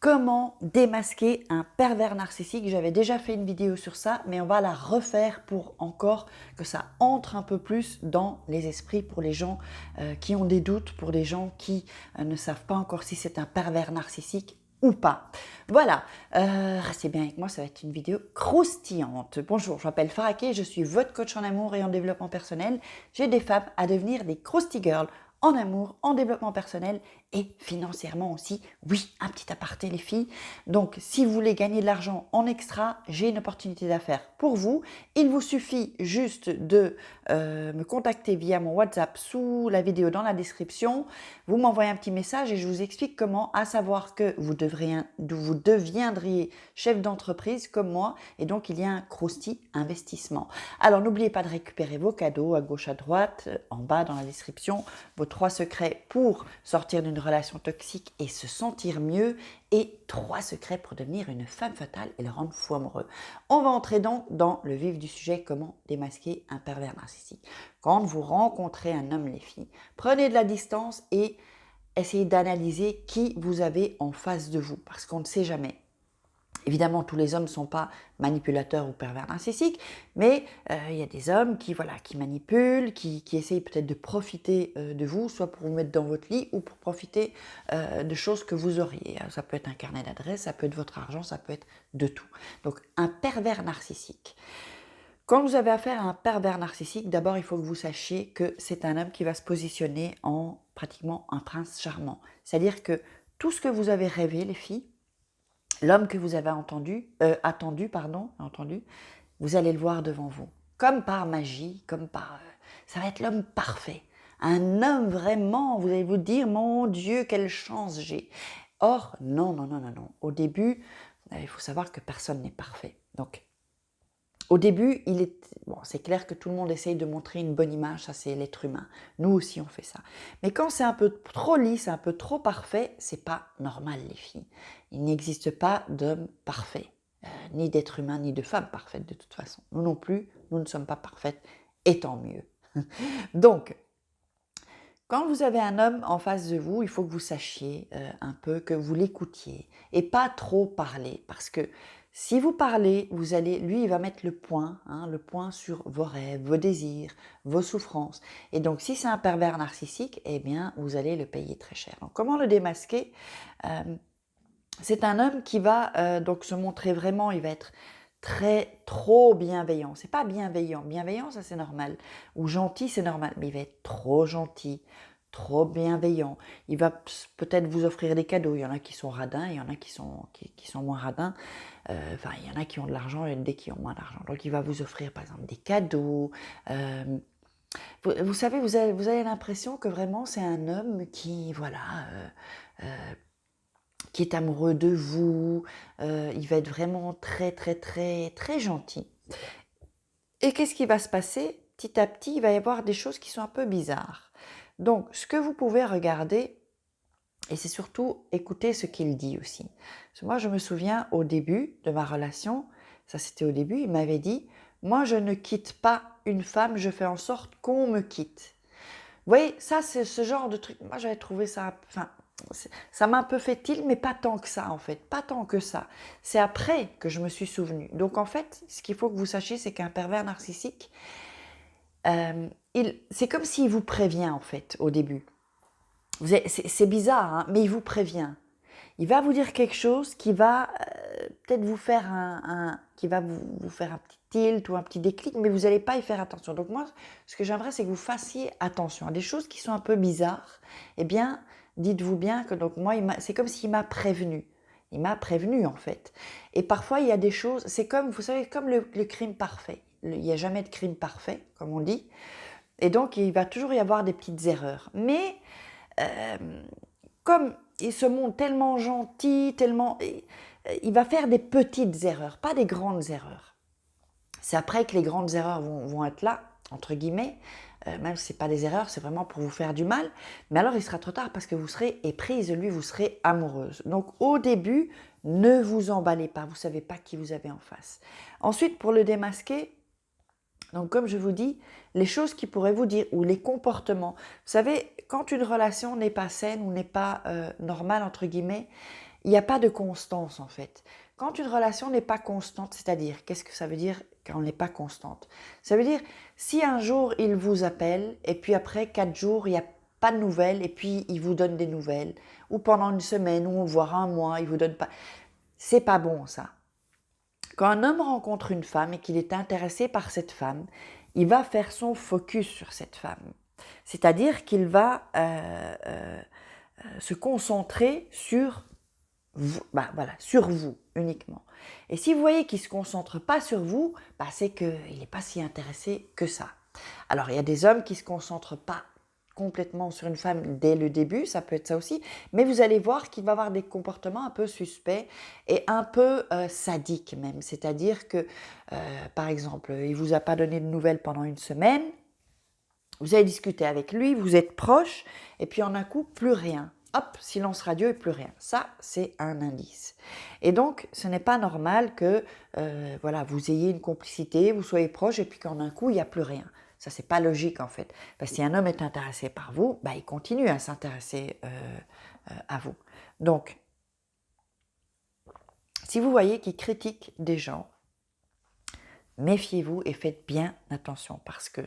Comment démasquer un pervers narcissique? J'avais déjà fait une vidéo sur ça, mais on va la refaire pour encore que ça entre un peu plus dans les esprits pour les gens qui ont des doutes, pour les gens qui ne savent pas encore si c'est un pervers narcissique ou pas. Voilà, restez bien avec moi, ça va être une vidéo croustillante. Bonjour, je m'appelle Faraké, je suis votre coach en amour et en développement personnel. J'aide des femmes à devenir des crousty girls en amour, en développement personnel et financièrement aussi. Oui, un petit aparté les filles. Donc, si vous voulez gagner de l'argent en extra, j'ai une opportunité d'affaires pour vous. Il vous suffit juste de me contacter via mon WhatsApp sous la vidéo dans la description. Vous m'envoyez un petit message et je vous explique comment, à savoir que vous deviendriez chef d'entreprise comme moi et donc il y a un crousty investissement. Alors, n'oubliez pas de récupérer vos cadeaux à gauche, à droite, en bas dans la description, vos 3 secrets pour sortir d'une relation toxique et se sentir mieux et 3 secrets pour devenir une femme fatale et le rendre fou amoureux. On va entrer donc dans le vif du sujet, comment démasquer un pervers narcissique. Quand vous rencontrez un homme, les filles, prenez de la distance et essayez d'analyser qui vous avez en face de vous parce qu'on ne sait jamais. Évidemment, tous les hommes ne sont pas manipulateurs ou pervers narcissiques, mais il y a des hommes qui manipulent, qui essayent peut-être de profiter de vous, soit pour vous mettre dans votre lit ou pour profiter de choses que vous auriez. Ça peut être un carnet d'adresses, ça peut être votre argent, ça peut être de tout. Donc, un pervers narcissique. Quand vous avez affaire à un pervers narcissique, d'abord, il faut que vous sachiez que c'est un homme qui va se positionner en pratiquement un prince charmant. C'est-à-dire que tout ce que vous avez rêvé, les filles, l'homme que vous avez attendu, vous allez le voir devant vous. Comme par magie, ça va être l'homme parfait. Un homme vraiment, vous allez vous dire, mon Dieu, quelle chance j'ai. Or, non, non, non, non, non. Au début, il faut savoir que personne n'est parfait. Donc, au début, c'est clair que tout le monde essaye de montrer une bonne image, ça c'est l'être humain. Nous aussi on fait ça. Mais quand c'est un peu trop lisse, un peu trop parfait, c'est pas normal les filles. Il n'existe pas d'homme parfait, ni d'être humain, ni de femme parfaite de toute façon. Nous non plus, nous ne sommes pas parfaites, et tant mieux. Donc, quand vous avez un homme en face de vous, il faut que vous sachiez un peu, que vous l'écoutiez et pas trop parler parce que si vous parlez, lui, il va mettre le point sur vos rêves, vos désirs, vos souffrances. Et donc, si c'est un pervers narcissique, eh bien, vous allez le payer très cher. Donc, comment le démasquer? C'est un homme qui va donc se montrer vraiment, il va être trop bienveillant. C'est pas bienveillant. Bienveillant, ça c'est normal. Ou gentil, c'est normal. Mais il va être trop gentil, trop bienveillant. Il va peut-être vous offrir des cadeaux. Il y en a qui sont radins, il y en a qui sont moins radins. Il y en a qui ont de l'argent et des qui ont moins d'argent. Donc il va vous offrir par exemple des cadeaux. Vous savez, vous avez l'impression que vraiment c'est un homme qui, qui est amoureux de vous, il va être vraiment très, très, très, très gentil. Et qu'est-ce qui va se passer? Petit à petit, il va y avoir des choses qui sont un peu bizarres. Donc, ce que vous pouvez regarder, et c'est surtout écouter ce qu'il dit aussi. Parce que moi, je me souviens au début de ma relation, ça c'était au début, il m'avait dit « Moi, je ne quitte pas une femme, je fais en sorte qu'on me quitte. » Vous voyez, ça c'est ce genre de truc, moi j'avais trouvé ça, ça m'a un peu fait tilt, mais pas tant que ça en fait, pas tant que ça. C'est après que je me suis souvenue. Donc en fait, ce qu'il faut que vous sachiez, c'est qu'un pervers narcissique, c'est comme s'il vous prévient en fait au début. C'est bizarre, hein, mais il vous prévient. Il va vous dire quelque chose qui va peut-être vous faire vous faire un petit tilt ou un petit déclic, mais vous n'allez pas y faire attention. Donc moi, ce que j'aimerais, c'est que vous fassiez attention à des choses qui sont un peu bizarres. Eh bien, dites-vous bien que donc moi, c'est comme s'il m'a prévenu. Il m'a prévenu en fait. Et parfois, il y a des choses, c'est comme, vous savez, comme le crime parfait. Il n'y a jamais de crime parfait, comme on dit. Et donc, il va toujours y avoir des petites erreurs. Mais comme il se montre tellement gentil, il va faire des petites erreurs, pas des grandes erreurs. C'est après que les grandes erreurs vont être là, entre guillemets, même si ce n'est pas des erreurs, c'est vraiment pour vous faire du mal, mais alors il sera trop tard parce que vous serez éprise de lui, vous serez amoureuse. Donc au début, ne vous emballez pas, vous ne savez pas qui vous avez en face. Ensuite, pour le démasquer, donc comme je vous dis, les choses qu'il pourrait vous dire ou les comportements. Vous savez, quand une relation n'est pas saine ou n'est pas normale, entre guillemets, il n'y a pas de constance en fait. Quand une relation n'est pas constante, c'est-à-dire, qu'est-ce que ça veut dire quand on n'est pas constante? Ça veut dire, si un jour il vous appelle, et puis après 4 jours, il n'y a pas de nouvelles, et puis il vous donne des nouvelles, ou pendant une semaine, ou voire un mois, il vous donne pas... C'est pas bon ça. Quand un homme rencontre une femme et qu'il est intéressé par cette femme, il va faire son focus sur cette femme. C'est-à-dire qu'il va se concentrer sur vous, voilà, sur vous uniquement. Et si vous voyez qu'il ne se concentre pas sur vous, c'est qu'il n'est pas si intéressé que ça. Alors il y a des hommes qui ne se concentrent pas complètement sur une femme dès le début, ça peut être ça aussi, mais vous allez voir qu'il va avoir des comportements un peu suspects et un peu sadiques même. C'est-à-dire que, par exemple, il ne vous a pas donné de nouvelles pendant une semaine, vous avez discuté avec lui, vous êtes proche, et puis en un coup, plus rien. Hop, silence radio et plus rien. Ça, c'est un indice. Et donc, ce n'est pas normal que voilà, vous ayez une complicité, vous soyez proche, et puis qu'en un coup, il n'y a plus rien. Ça, c'est pas logique en fait. Parce que si un homme est intéressé par vous, il continue à s'intéresser à vous. Donc, si vous voyez qu'il critique des gens, méfiez-vous et faites bien attention. Parce que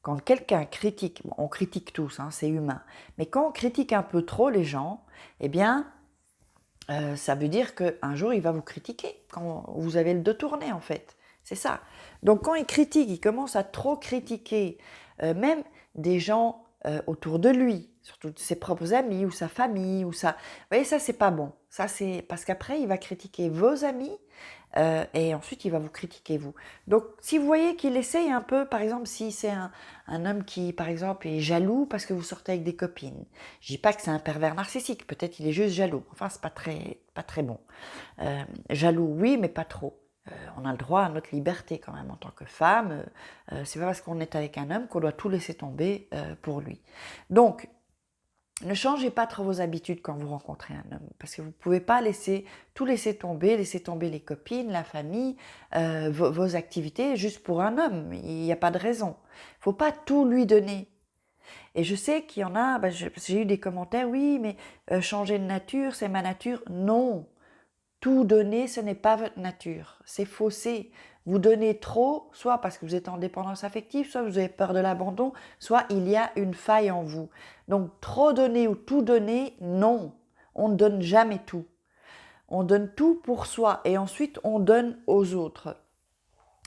quand quelqu'un critique, on critique tous, c'est humain, mais quand on critique un peu trop les gens, eh bien, ça veut dire qu'un jour, il va vous critiquer, quand vous avez le dos tourné en fait. C'est ça. Donc quand il critique, il commence à trop critiquer même des gens autour de lui, surtout ses propres amis ou sa famille, ou ça. Vous voyez, ça c'est pas bon. Ça c'est parce qu'après il va critiquer vos amis et ensuite il va vous critiquer vous. Donc si vous voyez qu'il essaye un peu, par exemple si c'est un homme qui par exemple est jaloux parce que vous sortez avec des copines. Je dis pas que c'est un pervers narcissique, peut-être il est juste jaloux. Enfin c'est pas très bon. Jaloux oui, mais pas trop. On a le droit à notre liberté quand même en tant que femme. C'est pas parce qu'on est avec un homme qu'on doit tout laisser tomber pour lui. Donc, ne changez pas trop vos habitudes quand vous rencontrez un homme, parce que vous ne pouvez pas tout laisser tomber les copines, la famille, vos activités juste pour un homme. Il n'y a pas de raison. Il ne faut pas tout lui donner. Et je sais qu'il y en a, j'ai eu des commentaires, oui, mais changer de nature, c'est ma nature. Non. Tout donner, ce n'est pas votre nature, c'est faussé. Vous donnez trop, soit parce que vous êtes en dépendance affective, soit vous avez peur de l'abandon, soit il y a une faille en vous. Donc trop donner ou tout donner, non, on ne donne jamais tout. On donne tout pour soi et ensuite on donne aux autres.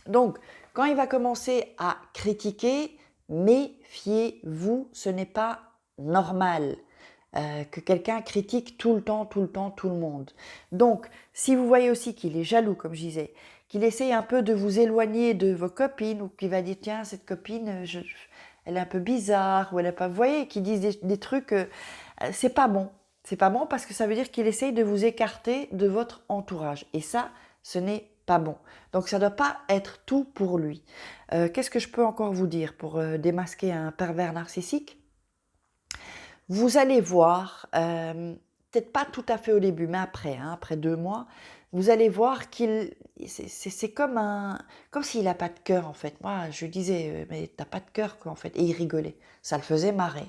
Donc quand il va commencer à critiquer, méfiez-vous, ce n'est pas normal. Que quelqu'un critique tout le temps, tout le monde. Donc, si vous voyez aussi qu'il est jaloux, comme je disais, qu'il essaye un peu de vous éloigner de vos copines, ou qu'il va dire, tiens, cette copine, elle est un peu bizarre, ou elle n'est pas... Vous voyez, qu'il dise des trucs, c'est pas bon. C'est pas bon parce que ça veut dire qu'il essaye de vous écarter de votre entourage. Et ça, ce n'est pas bon. Donc, ça ne doit pas être tout pour lui. Qu'est-ce que je peux encore vous dire pour démasquer un pervers narcissique ? Vous allez voir, peut-être pas tout à fait au début, mais après 2 mois, vous allez voir c'est comme s'il n'a pas de cœur en fait. Moi, je lui disais, mais t'as pas de cœur quoi en fait. Et il rigolait, ça le faisait marrer.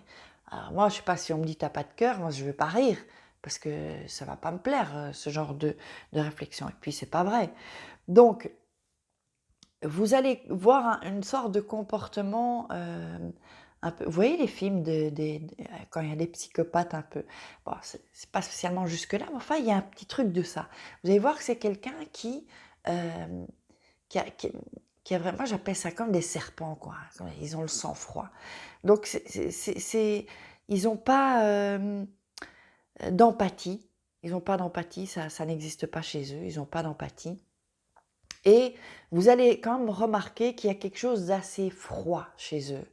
Alors moi, je sais pas si on me dit t'as pas de cœur, moi je vais pas rire parce que ça va pas me plaire ce genre de réflexion. Et puis c'est pas vrai. Donc vous allez voir une sorte de comportement un peu. Vous voyez les films quand il y a des psychopathes un peu. Bon, c'est pas spécialement jusque-là, mais enfin, il y a un petit truc de ça. Vous allez voir que c'est quelqu'un euh, qui a vraiment, j'appelle ça comme des serpents, quoi. Ils ont le sang-froid. Donc, ils n'ont pas d'empathie. Ils n'ont pas d'empathie, ça n'existe pas chez eux. Ils n'ont pas d'empathie. Et vous allez quand même remarquer qu'il y a quelque chose d'assez froid chez eux,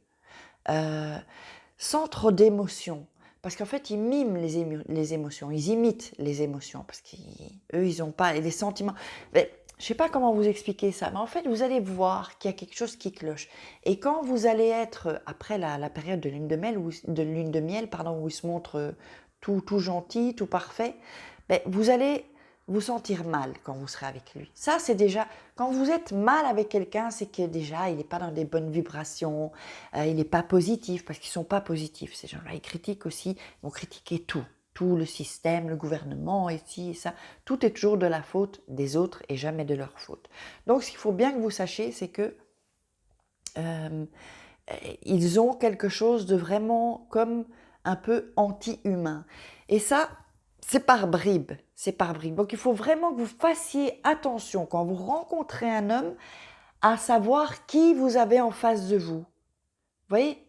sans trop d'émotions. Parce qu'en fait, ils miment les émotions, ils imitent les émotions, parce qu'eux, ils n'ont pas les sentiments. Mais, je ne sais pas comment vous expliquer ça, mais en fait, vous allez voir qu'il y a quelque chose qui cloche. Et quand vous allez être, après la période de lune de miel, où il se montre tout gentil, tout parfait, vous allez vous sentir mal quand vous serez avec lui. Ça, c'est déjà, quand vous êtes mal avec quelqu'un, c'est que déjà, il n'est pas dans des bonnes vibrations, il n'est pas positif, parce qu'ils ne sont pas positifs, ces gens-là. Ils critiquent aussi, ils vont critiquer tout. tout le système, le gouvernement, et ci et ça. Tout est toujours de la faute des autres et jamais de leur faute. Donc ce qu'il faut bien que vous sachiez, c'est que ils ont quelque chose de vraiment comme un peu anti-humain. Et ça, c'est par bribes, c'est par bribes. Donc il faut vraiment que vous fassiez attention quand vous rencontrez un homme à savoir qui vous avez en face de vous. Vous voyez,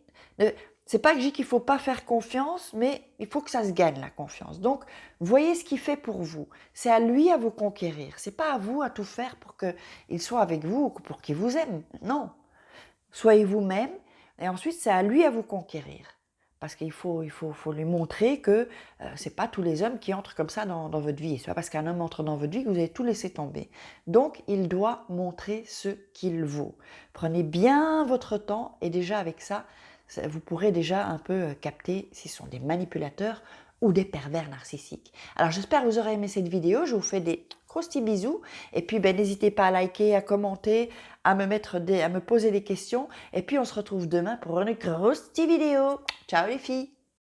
c'est pas que je dis qu'il ne faut pas faire confiance, mais il faut que ça se gagne la confiance. Donc, voyez ce qu'il fait pour vous. C'est à lui à vous conquérir. C'est pas à vous à tout faire pour qu'il soit avec vous ou pour qu'il vous aime. Non. Soyez vous-même et ensuite c'est à lui à vous conquérir. Parce qu'il faut lui montrer que ce n'est pas tous les hommes qui entrent comme ça dans votre vie. Ce n'est pas parce qu'un homme entre dans votre vie que vous allez tout laisser tomber. Donc, il doit montrer ce qu'il vaut. Prenez bien votre temps et déjà avec ça, vous pourrez déjà un peu capter si ce sont des manipulateurs ou des pervers narcissiques. Alors, j'espère que vous aurez aimé cette vidéo. Je vous fais des gros petits bisous. Et puis, n'hésitez pas à liker, à commenter, à me poser des questions. Et puis, on se retrouve demain pour une grosse petite vidéo. Ciao les filles!